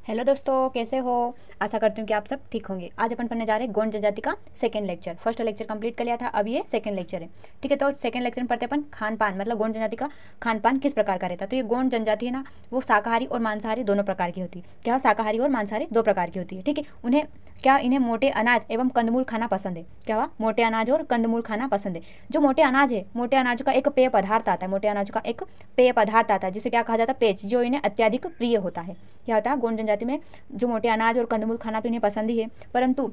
Hello दोस्तों, कैसे हो। आशा करती हूँ कि आप सब ठीक होंगे। आज अपन पढ़ने जा रहे हैं गोंड जनजाति का second lecture. First lecture complete कर लिया था, अब ये सेकंड लेक्चर है। ठीक है, तो सेकंड लेक्चर में पढ़ते अपन खान पान, मतलब गोंड जनजाति का खान पान किस प्रकार का रहता है। तो ये गोंड जनजाति है ना, वो शाकाहारी और मांसाहारी दोनों प्रकार की होती है। क्या शाकाहारी और मांसाहारी दो प्रकार की होती है। ठीक है, इन्हें मोटे अनाज एवं कंदमूल खाना पसंद है। क्या हुआ? मोटे अनाज और कंदमूल खाना पसंद है। जो मोटे अनाज है, मोटे अनाज का एक पेय पदार्थ आता है, मोटे अनाज का एक पेय पदार्थ आता है जिसे क्या कहा जाता है? पेज, जो इन्हें अत्यधिक प्रिय होता है। क्या होता है? गोंड जनजाति में जो मोटे अनाज और कंदमूल खाना तो इन्हें पसंद ही है, परंतु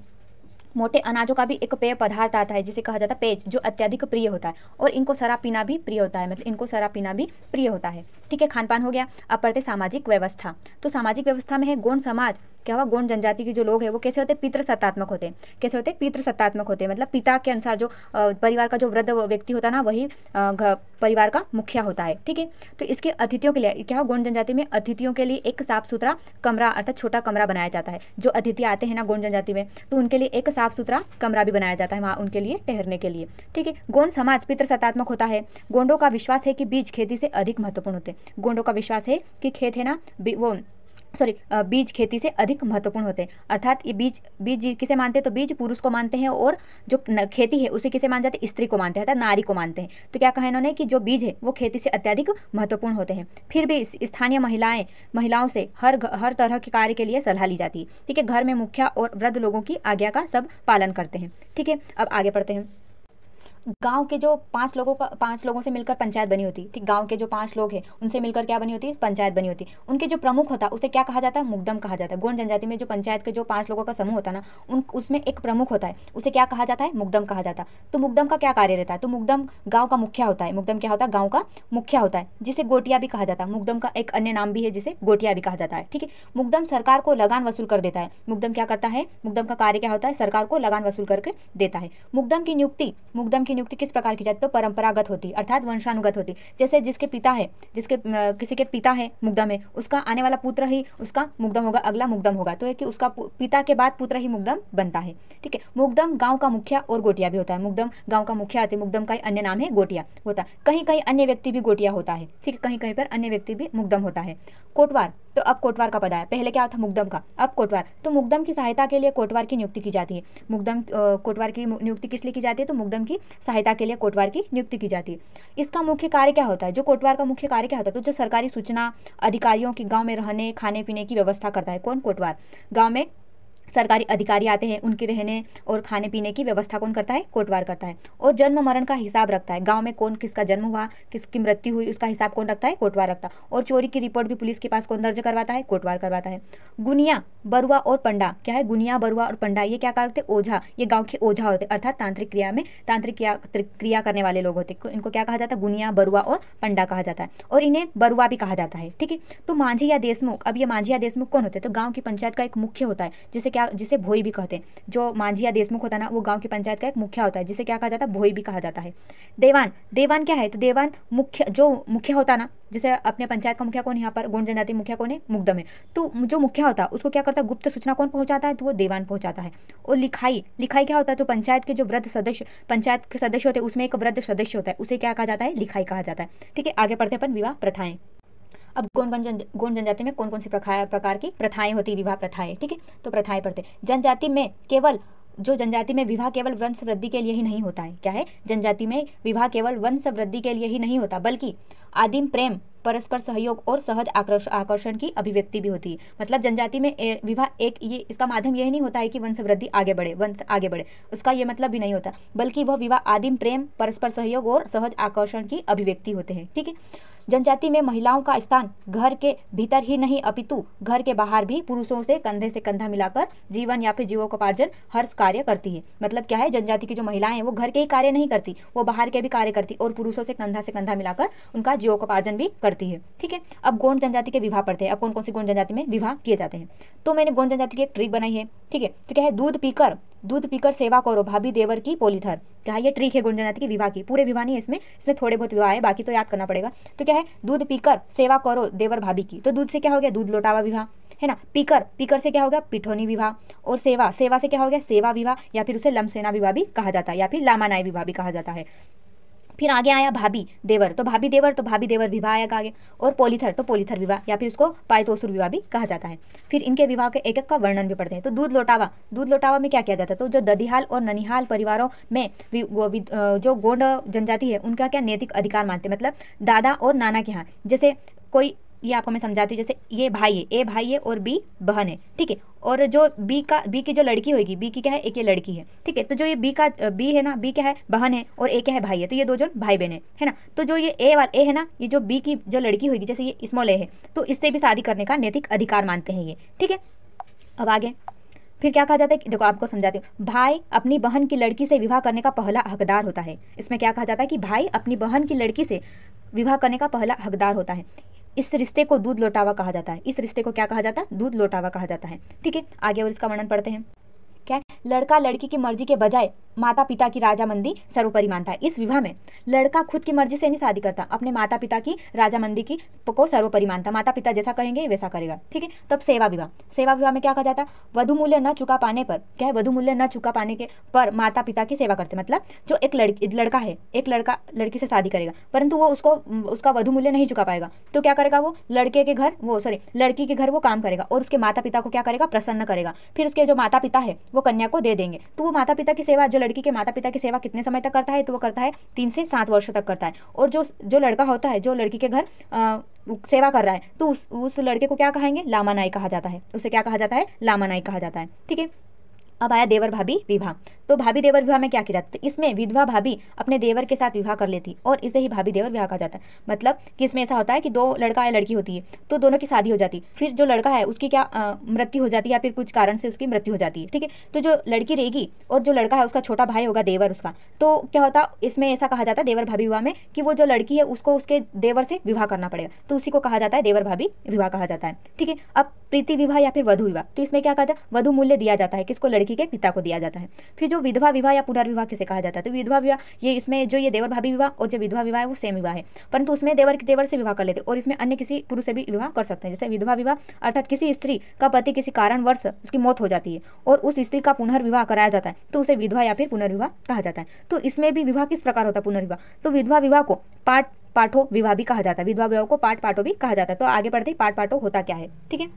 मोटे अनाजों का भी एक पेय पदार्थ आता है जिसे कहा जाता है पेज, जो अत्यधिक प्रिय होता है। और इनको शराब पीना भी प्रिय होता है, मतलब इनको शराब पीना भी प्रिय होता है। ठीक है, खान पान हो गया। अब पढ़ते सामाजिक व्यवस्था। तो सामाजिक व्यवस्था में है गोंड समाज। क्या हुआ? गोंड जनजाति के जो लोग हैं वो कैसे होते हैं? पितृसत्तात्मक होते हैं। कैसे होते हैं? पितृसत्तात्मक होते हैं, मतलब पिता के अनुसार जो परिवार का जो वृद्ध व्यक्ति होता है ना, वही परिवार का मुखिया होता है। ठीक है, तो इसके अतिथियों के लिए क्या हो? गोंड जनजाति में अतिथियों के लिए एक साफ सुथरा कमरा अर्थात छोटा कमरा बनाया जाता है। जो अतिथि आते हैं ना गोंड जनजाति में, तो उनके लिए एक साफ सुथरा कमरा भी बनाया जाता है वहाँ उनके लिए ठहरने के लिए। ठीक है, गोंड समाज पितृसत्तात्मक होता है। गोंडों का विश्वास है कि बीज खेती से अधिक महत्वपूर्ण होते हैं। गोंडों का विश्वास है कि खेत है ना, बीज खेती से अधिक महत्वपूर्ण होते हैं। अर्थात ये बीज बीज किसे मानते हैं? तो बीज पुरुष को मानते हैं, और जो खेती है उसे किसे मान जाते हैं? स्त्री को मानते हैं, अर्थात नारी को मानते हैं। तो क्या कहा इन्होंने कि जो बीज है वो खेती से अत्यधिक महत्वपूर्ण होते हैं। फिर भी स्थानीय महिलाओं से हर तरह के कार्य के लिए सलाह ली जाती है। ठीक है, घर में मुखिया और वृद्ध लोगों की आज्ञा का सब पालन करते हैं। ठीक है, अब आगे पढ़ते हैं। गांव के जो पांच लोगों से मिलकर पंचायत बनी होती। ठीक, गांव के जो 5 लोग हैं उनसे मिलकर क्या बनी होती है? पंचायत बनी होती। उनके जो प्रमुख होता है उसे क्या कहा जाता है? मुकदम कहा जाता है। गोंड जनजाति में जो पंचायत के जो 5 लोगों का समूह होता है ना, उसमें एक प्रमुख होता है, उसे क्या कहा जाता है? मुकदम कहा जाता है। तो मुकदम का क्या कार्य रहता है? तो मुकदम गाँव का मुखिया होता है। मुकदम क्या होता है? गाँव का मुखिया होता है, जिसे गोटिया भी कहा जाता है। मुकदम का एक अन्य नाम भी है जिसे गोटिया भी कहा जाता है। ठीक है, मुकदम सरकार को लगान वसूल कर देता है। मुकदम क्या करता है? मुकदम का कार्य क्या होता है? सरकार को लगान वसूल करके देता है। मुकदम की नियुक्ति किस प्रकार की? तो परंपरागत होती, अर्थात वंशानुगत होती। जैसे जिसके पिता है, किसी के पिता है मुकदम है, उसका आने वाला पुत्र ही उसका मुकदम होगा, अगला मुकदम होगा। तो है कि उसका पिता के बाद पुत्र ही मुकदम बनता है। ठीक है, मुकदम गांव का मुखिया और गोटिया भी होता है। मुकदम गांव का मुखिया होता है, मुकदम का अन्य नाम है गोटिया होता है। कहीं कहीं अन्य व्यक्ति भी गोटिया होता है। ठीक है, कहीं कहीं पर अन्य व्यक्ति भी मुकदम होता है। कोटवार, तो अब कोटवार का पद आया। पहले क्या था? मुकदम का, अब कोटवार। तो मुकदम की सहायता के लिए कोटवार की नियुक्ति की जाती है। कोटवार की नियुक्ति किस लिए की जाती है? तो मुकदम की सहायता के लिए कोटवार की नियुक्ति की जाती है। इसका मुख्य कार्य क्या होता है? जो कोटवार का मुख्य कार्य क्या होता है? तो जो सरकारी सूचना अधिकारियों की गांव में रहने खाने पीने की व्यवस्था करता है। कौन? कोटवार। गांव में सरकारी अधिकारी आते हैं, उनके रहने और खाने पीने की व्यवस्था कौन करता है? कोटवार करता है। और जन्म मरण का हिसाब रखता है। गांव में कौन किसका जन्म हुआ, किसकी मृत्यु हुई, उसका हिसाब कौन रखता है? कोटवार रखता है। और चोरी की रिपोर्ट भी पुलिस के पास कौन दर्ज करवाता है? कोटवार करवाता है। गुनिया, बरुआ और पंडा, क्या है? गुनिया, बरुआ और पंडा ये क्या करते? ओझा। ये गाँव के ओझा होते, अर्थात तांत्रिक क्रिया करने वाले लोग होते। इनको क्या कहा जाता है? गुनिया, बरुआ और पंडा कहा जाता है, और इन्हें बरुआ भी कहा जाता है। ठीक है, तो मांझी या देशमुख, अब ये मांझी या देशमुख कौन होते हैं? तो गाँव की पंचायत का एक मुख्य होता है, जिसे भोई भी कहते हैं। जो मांझी या देशमुख होता है ना, वो गांव की पंचायत का एक मुखिया होता है, जिसे क्या कहा जाता है? भोई भी कहा जाता है। देवान क्या है? तो देवान जो मुखिया होता है ना, जैसे अपने पंचायत का मुखिया कौन? यहाँ पर गोंड जनजाति मुखिया कौन है? मुकदम है। तो जो मुखिया होता है उसको क्या करता है? गुप्त सूचना कौन पहुंचाता है? तो वो देवान पहुंचाता है। और लिखाई क्या होता है? तो पंचायत के जो वृद्ध सदस्य, पंचायत के सदस्य होते हैं, उसमें एक वृद्ध सदस्य होता है, उसे क्या कहा जाता है? लिखाई कहा जाता है। ठीक है, आगे बढ़ते अपन विवाह प्रथाएं। अब गोंड जनजाति में कौन कौन सी प्रकार की प्रथाएं होती? विवाह प्रथाएं। ठीक है, तो प्रथाएं पढ़ते। जनजाति में विवाह केवल वंश वृद्धि के लिए ही नहीं होता है। क्या है? जनजाति में विवाह केवल वंश वृद्धि के लिए ही नहीं होता, बल्कि आदिम प्रेम, परस्पर सहयोग और सहज आकर्षण की अभिव्यक्ति भी होती है। मतलब जनजाति में विवाह इसका माध्यम यही नहीं होता है कि वंश वृद्धि आगे बढ़े, उसका ये मतलब भी नहीं होता, बल्कि वह विवाह आदिम प्रेम, परस्पर सहयोग और सहज आकर्षण की अभिव्यक्ति होते हैं। ठीक है, जनजाति में महिलाओं का स्थान घर के भीतर ही नहीं अपितु घर के बाहर भी पुरुषों से कंधा मिलाकर जीवन या फिर जीवकोपार्जन हर कार्य करती है। मतलब क्या है? जनजाति की जो महिलाएं हैं वो घर के ही कार्य नहीं करती, वो बाहर के भी कार्य करती और पुरुषों से कंधा मिलाकर उनका जीवकोपार्जन भी करती है। ठीक है, अब गोंड जनजाति के विवाह पढ़ते हैं। अब कौन कौन सी गोंड जनजाति में विवाह किए जाते हैं? तो मैंने गोंड जनजाति की एक ट्रिक बनाई है। ठीक है, तो क्या है? दूध पीकर सेवा करो भाभी देवर की पोलीथर। क्या है? ये ट्रिक है गोंड जनजाति की विवाह की। पूरे विवाह नहीं है इसमें थोड़े बहुत विवाह है, बाकी तो याद करना पड़ेगा। तो क्या है? दूध पीकर सेवा करो देवर भाभी की। तो दूध से क्या हो गया? दूध लोटावा विवाह है ना। पीकर से क्या हो गया? पिठोनी विवाह। और सेवा से क्या हो गया? सेवा विवाह, या फिर उसे लमसेना विवाह भी कहा जाता है, या फिर लामानाई विवाह भी कहा जाता है। फिर आगे आया भाभी देवर, तो भाभी देवर तो भाभी देवर विवाह आएगा आगे। और पोलीथर तो पोलीथर विवाह या फिर उसको पायतोसुर विवाह भी कहा जाता है। फिर इनके विवाह के एक एक का वर्णन भी पढ़ते हैं। तो दूध लोटावा, दूध लोटावा में क्या किया जाता है, तो जो ददिहाल और ननिहाल परिवारों में जो गोंड जनजाति है उनका क्या नैतिक अधिकार मानते हैं, मतलब दादा और नाना के यहाँ। जैसे कोई, ये आपको मैं समझाती हूँ, जैसे ये भाई है, ए भाई है और बी बहन है, ठीक है। और जो बी की जो लड़की होगी, बी की क्या है, एक ये लड़की है, ठीक है। तो जो ये बी है ना, बी क्या है, बहन है, और ए क्या है, भाई है। तो ये दो जन भाई बहन है ना। तो जो ये ए है ना, ये जो बी की जो लड़की होगी, जैसे ये स्मॉल ए है, तो इससे भी शादी करने का नैतिक अधिकार मानते हैं ये, ठीक है। अब आगे फिर क्या कहा जाता है, देखो आपको समझाती हूँ। भाई अपनी बहन की लड़की से विवाह करने का पहला हकदार होता है। इसमें क्या कहा जाता है कि भाई अपनी बहन की लड़की से विवाह करने का पहला हकदार होता है। इस रिश्ते को दूध लोटावा कहा जाता है। इस रिश्ते को क्या कहा जाता है, दूध लोटावा कहा जाता है, ठीक है। आगे और इसका वर्णन पढ़ते हैं। क्या, लड़का लड़की की मर्जी के बजाय माता पिता की राजामंदी सर्वोपरि मानता है। इस विवाह में लड़का खुद की मर्जी से नहीं शादी करता, अपने माता पिता की राजामंदी की को सर्वोपरि मानता। माता पिता जैसा कहेंगे वैसा करेगा, ठीक है। तब सेवा विवाह, सेवा विवाह में क्या कहा जाता है, वधु मूल्य न चुका पाने पर, क्या है, वधु मूल्य न चुका पाने के पर माता पिता की सेवा करते। मतलब जो एक लड़का है, एक लड़का लड़की से शादी करेगा, परंतु वो उसका वधु मूल्य नहीं चुका पाएगा, तो क्या करेगा, वो लड़की के घर वो काम करेगा और उसके माता पिता को क्या करेगा, प्रसन्न करेगा। फिर उसके जो माता पिता है वो कन्या को दे देंगे। तो वो माता पिता की सेवा, जो लड़की के माता पिता की सेवा कितने समय तक करता है, तो वो करता है 3 से 7 वर्ष तक करता है। और जो लड़का होता है, जो लड़की के घर सेवा कर रहा है, तो उस लड़के को क्या कहेंगे, लामानाई कहा जाता है। उसे क्या कहा जाता है, लामानाई कहा जाता है, ठीक है। अब आया देवर भाभी विवाह। तो भाभी देवर विवाह में क्या किया जाता है, इसमें विधवा भाभी अपने देवर के साथ विवाह कर लेती और इसे ही भाभी देवर विवाह कहा जाता है। मतलब कि इसमें ऐसा होता है कि 2 लड़का या लड़की होती है, तो दोनों की शादी हो जाती है। फिर जो लड़का है उसकी क्या मृत्यु हो जाती है, या फिर कुछ कारण से उसकी मृत्यु हो जाती है, ठीक है। तो जो लड़की रहेगी और जो लड़का है उसका छोटा भाई होगा देवर उसका, तो क्या होता, इसमें ऐसा कहा जाता है देवर भाभी विवाह में कि वो जो लड़की है उसको उसके देवर से विवाह करना पड़ेगा, तो उसी को कहा जाता है देवर भाभी विवाह कहा जाता है, ठीक है। अब प्रीति विवाह या फिर वधु विवाह, तो इसमें क्या कहा जाता है, वधु मूल्य दिया जाता है, किसको, लड़की के पिता को दिया जाता है। फिर जो विधवा विवाह या पुनर्विवाह किसे कहा जाता है, तो विधवा विवाह, ये इसमें जो ये देवर भाभी विवाह और जो विधवा विवाह है वो सेम विवाह है, परंतु उसमें देवर से विवाह कर लेते और इसमें अन्य किसी पुरुष से भी विवाह कर सकते हैं। जैसे विधवा विवाह अर्थात किसी स्त्री का पति किसी कारणवश उसकी मौत हो जाती है और उस स्त्री का पुनर्विवाह कराया जाता है, तो उसे विधवा या फिर पुनर्विवाह कहा जाता है। तो इसमें भी विवाह किस प्रकार होता है, पुनर्विवाह। तो विधवा विवाह को पाठो विवाह भी कहा जाता है, विधवा विवाह को पाठो भी कहा जाता है। तो आगे बढ़ते ही पाठो होता क्या है, ठीक है।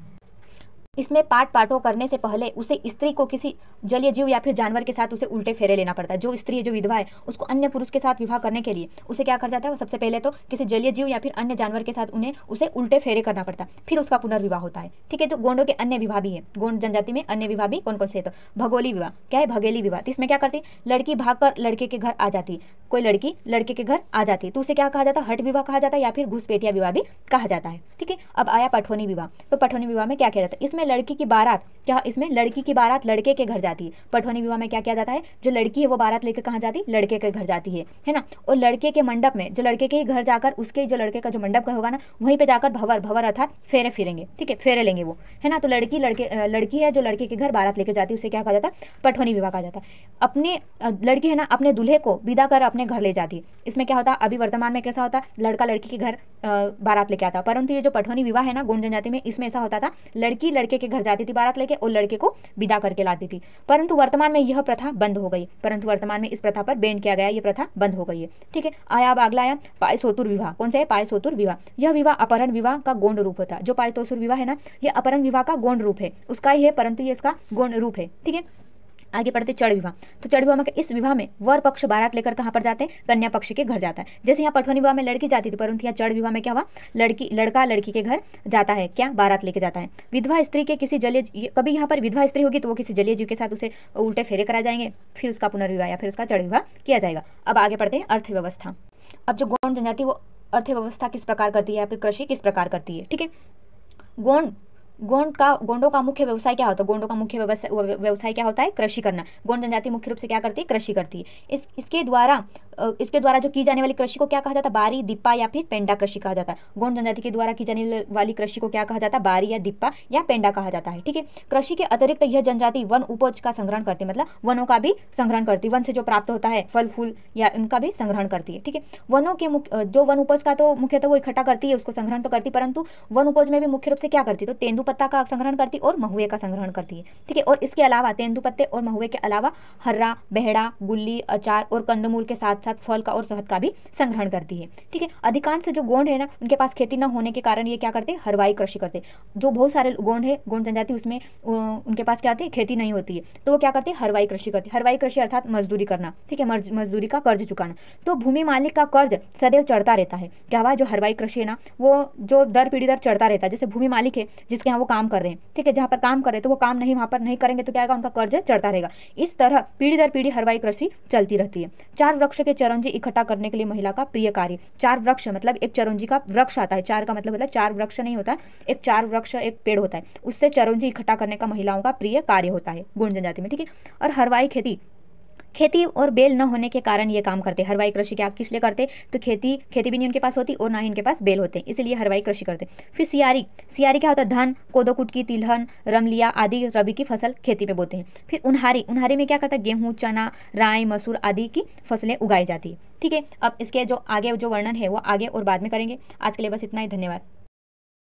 इसमें पाठो करने से पहले उसे स्त्री को किसी जलीय जीव या फिर जानवर के साथ उसे उल्टे फेरे लेना पड़ता है। जो स्त्री है, जो विधवा है, उसको अन्य पुरुष के साथ विवाह करने के लिए उसे क्या कर जाता है, वो सबसे पहले तो किसी जलीय जीव या फिर अन्य जानवर के साथ उसे उल्टे फेरे करना पड़ता है, फिर उसका पुनर्विवाह होता है, ठीक है। तो गोंडों के अन्य विवाह भी है, गोंड जनजाति में अन्य विवाह भी कौन कौन से है, तो भगोली विवाह, क्या है, भगेली विवाह। तो इसमें क्या करती, लड़की भागकर लड़के के घर आ जाती, कोई लड़की लड़के के घर आ जाती, तो उसे क्या कहा जाता है, हट विवाह कहा जाता है या फिर घुसपैठिया विवाह भी कहा जाता है, ठीक है। अब आया पठौनी विवाह। तो पठौनी विवाह में क्या किया जाता है, इसमें लड़की की बारात, क्या इसमें लड़की की बारात लड़के के घर जाती है। पठौनी विवाह में क्या किया जाता है, जो लड़की है वो बारात लेकर कहाँ जाती है, लड़के के घर जाती है ना। और लड़के के मंडप में, जो लड़के के ही घर जाकर उसके जो लड़के का जो मंडप का होगा ना, वहीं पे जाकर भवर अर्थात फेरे फिरेंगे, ठीक है, फेरे लेंगे वो, है ना। तो लड़की है जो लड़के के घर बारात लेकर जाती है, उसे क्या कहा जाता है, पठौनी विवाह कहा जाता है। अपने लड़की है ना अपने दूल्हे को विदा कर अपने घर ले जाती है। इसमें क्या होता है, अभी वर्तमान में कैसा होता है, लड़का लड़की के घर बारात लेके आता, परंतु ये जो पठौनी विवाह है ना गोंड जनजाति में, इसमें ऐसा होता था, लड़की लड़के के घर जाती थी बारात लेके और लड़के को विदा करके लाती थी। परंतु वर्तमान में यह प्रथा बंद हो गई, परंतु वर्तमान में इस प्रथा पर बैन किया गया, ये प्रथा बंद हो गई है, ठीक है। आया अब अगला आया पायसोतुर विवाह। कौन सा है, पायसोतुर विवाह। यह विवाह अपहरण विवाह का गौण रूप होता है। जो पायसोतुर विवाह है ना, ये अपहरण विवाह का गौण रूप है, उसका ही है, परंतु ये इसका गौण रूप है, ठीक है। आगे पढ़ते चढ़ विवाह। तो चढ़ विवाह में इस विवाह में वर पक्ष बारात लेकर कहाँ पर जाते हैं, कन्या पक्ष के घर जाता है। जैसे यहाँ पठौनी विवाह में लड़की जाती थी, परंतु यहाँ चढ़ विवाह में क्या हुआ, लड़का लड़की के घर जाता है, क्या, बारात लेके जाता है। विधवा स्त्री के किसी जलीय, कभी यहाँ पर विधवा स्त्री होगी तो वो किसी जलीय जीव के साथ उसे उल्टे फेरे कराए जाएंगे, फिर उसका पुनर्विवाह या फिर उसका चढ़ विवाह किया जाएगा। अब आगे पढ़ते हैं अर्थव्यवस्था। अब जो गौंड जनजाति वो अर्थव्यवस्था किस प्रकार करती है या फिर कृषि किस प्रकार करती है, ठीक है। गोंडों का मुख्य व्यवसाय क्या होता है, गोंडों का मुख्य व्यवसाय क्या होता है, कृषि करना। गोंड जनजाति मुख्य रूप से क्या करती है, कृषि करती है। इसके द्वारा जो की जाने वाली कृषि को क्या कहा जाता है, बारी, दिप्पा या फिर पेंडा कृषि कहा जाता है। गोंड जनजाति के द्वारा की जाने वाली कृषि को क्या कहा जाता है, बारी या दिप्पा या पेंडा कहा जाता है, ठीक है। कृषि के अतिरिक्त यह जनजाति वन उपज का संग्रहण करती है, मतलब वनों का भी संग्रहण करती है, वन से जो प्राप्त होता है फल फूल या उनका भी संग्रहण करती है, ठीक है। वनों के जो वन उपज का तो मुख्यतः वो इकट्ठा करती है, उसको संग्रहण तो करती, परंतु वन उपज में भी मुख्य रूप से क्या करती है, तो तेंदू तेंदुपत्ता का संग्रहण करती है और महुए का संग्रहण करती है। ठीक है, और इसके अलावा तेंदुपत्ते और महुए के अलावा हर्रा, बहेड़ा, गुल्ली, अचार और कंदमूल के साथ साथ फल का और शहद का भी संग्रहण करती है। ठीक है, अधिकांश जो गोंड है ना, उनके पास खेती न होने के कारण ये क्या करते हैं, हरवाई कृषि करते हैं। जो बहुत सारे गोंड है, गोंड जनजाति, उसमें उनके पास क्या होती है, खेती नहीं होती है, तो वो क्या करते हैं, हरवाई कृषि करते हैं। हरवाई कृषि अर्थात मजदूरी करना। ठीक है, मजदूरी का कर्ज चुकाना। तो भूमि मालिक का कर्ज सदैव चढ़ता रहता है। क्या हुआ, जो हरवाई कृषि है ना, वो जो दर पीढ़ी दर चढ़ता रहता है। जैसे भूमि मालिक है जिसके यहाँ वो काम कर रहे हैं, ठीक है, जहाँ पर काम कर रहे हैं तो वो काम नहीं, वहाँ पर नहीं करेंगे तो क्या आएगा, उनका कर्ज चढ़ता रहेगा। इस तरह पीढ़ी दर पीढ़ी हरवाई कृषि चलती रहती है। 4 वृक्ष के चिरौंजी इकट्ठा करने के लिए महिला का प्रिय कार्य। 4 वृक्ष मतलब एक चिरौंजी का वृक्ष आता है। 4 का मतलब होता है 4 वृक्ष नहीं होता, एक 4 वृक्ष एक पेड़ होता है, उससे चिरौंजी इकट्ठा करने का महिलाओं का प्रिय कार्य होता है गोंड जनजाति में। ठीक है, और हरवाई खेती और बेल न होने के कारण ये काम करते। हरवाई कृषि क्या किस लिए करते, तो खेती भी नहीं उनके पास होती और ना ही इनके पास बेल होते, इसलिए हरवाई कृषि करते। फिर सियारी क्या होता है, धान, कोदो, कुटकी, तिलहन, रमलिया आदि रबी की फसल खेती में बोते हैं। फिर उन्हारी में क्या करता है, गेहूँ, चना, राई, मसूर आदि की फसलें उगाई जाती है। ठीक है, अब इसके जो आगे जो वर्णन है वो आगे और बाद में करेंगे। आज के लिए बस इतना ही, धन्यवाद।